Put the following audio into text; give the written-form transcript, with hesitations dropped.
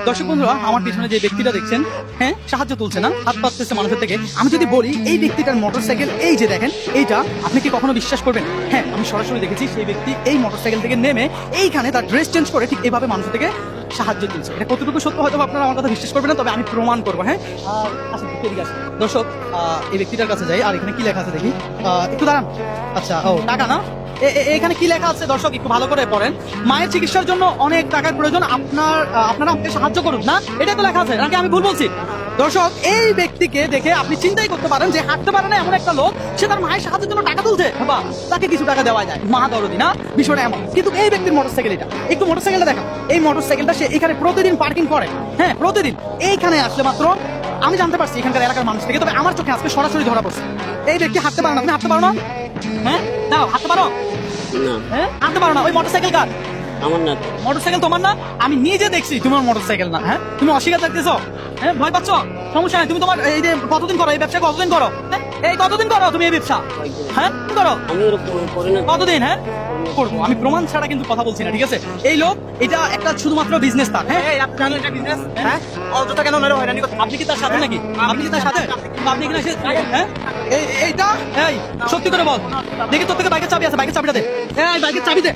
দর্শক বন্ধুরা, আমার পিছনে যে ব্যক্তিটা দেখছেন, হ্যাঁ, সাহায্য তুলছে না, হাত পাততেছে মানুষের থেকে। আমি যদি বলি এই ব্যক্তিটার মোটরসাইকেল এই যে দেখেন এইটা, আপনি কি কখনো বিশ্বাস করবেন? হ্যাঁ, আমি সরাসরি দেখেছি সেই ব্যক্তি এই মোটরসাইকেল থেকে নেমে এইখানে তার ড্রেস চেঞ্জ করে ঠিক এইভাবে মানুষের থেকে সাহায্য তুলছে। এটা কতটুকু সত্য হয়তো আপনারা আমার কথা বিশ্বাস করবেন না, তবে আমি প্রমাণ করবো। হ্যাঁ, আসুন এদিকে আসুন। দর্শক, এই ব্যক্তিটার কাছে যাই। আর এখানে কি লেখা আছে দেখি, একটু দাঁড়ান। আচ্ছা, ও টাকা না, এখানে কি লেখা আছে দর্শক একটু ভালো করে পড়েন। মায়ের চিকিৎসার জন্য অনেক টাকার প্রয়োজন, আপনারা আমাকে সাহায্য করুন। না, এটাই তো লেখা আছে নাকি আমি ভুল বলছি? দর্শক, এই ব্যক্তিকে দেখে আপনি চিন্তাই করতে পারেন যে হাঁটতে পারে না এমন একটা লোক, সে তার মায়ের সাহায্যের জন্য টাকা তুলছে। বাবা, তাকে কিছু টাকা দেওয়া যায়, মা দরদি না, বিষয়টা এমন। কিন্তু এই ব্যক্তির মোটরসাইকেল এটা, একটু মোটরসাইকেলটা দেখা। এই মোটরসাইকেলটা সে এখানে প্রতিদিন পার্কিং করে। হ্যাঁ, প্রতিদিন এইখানে আসলে মাত্র আমি জানতে পারছি এখানকার এলাকার মানুষ থেকে, তবে আমার চোখে আজকে সরাসরি ধরা পড়ছে এই ব্যক্তি হাঁটতে পারে না। তুমি হাঁটতে পারো না? হ্যাঁ, দাও, হাঁটতে পারো না, হ্যাঁ, হাঁটতে পারো না। ওই মোটরসাইকেল কার? আমার না। মোটরসাইকেল তোমার না? আমি নিজে দেখছি তোমার মোটরসাইকেল না। হ্যাঁ, তুমি অস্বীকার করতেছো? হ্যাঁ, ভয় পাচ্ছ? সমস্যা নাই, তুমি তোমার এই যে কতদিন করো এই ব্যবসা, কতদিন করো? হ্যাঁ, এই কতদিন করো তুমি এই ব্যবসা? হ্যাঁ, কি করো? আমি ওরকম করি না। কতদিন? হ্যাঁ, করবো। আমি প্রমাণ ছাড়া কিন্তু কথা বলছি না, ঠিক আছে? এই লোক এটা একটা শুধুমাত্র বিজনেস তার। হ্যাঁ, আপনি জানেন এটা বিজনেস? হ্যাঁ, অযথা কেন মেরে হয়রানি করতে? আপনি কি তার সাথে নাকি? আপনি কি তার সাথে? আপনি কি না সে? হ্যাঁ, এইটা এই সত্যি করে বল দেখি, তোর থেকে বাইকের চাবি আছে, বাইকের চাবিটা দে। এই বাইকের চাবি দে।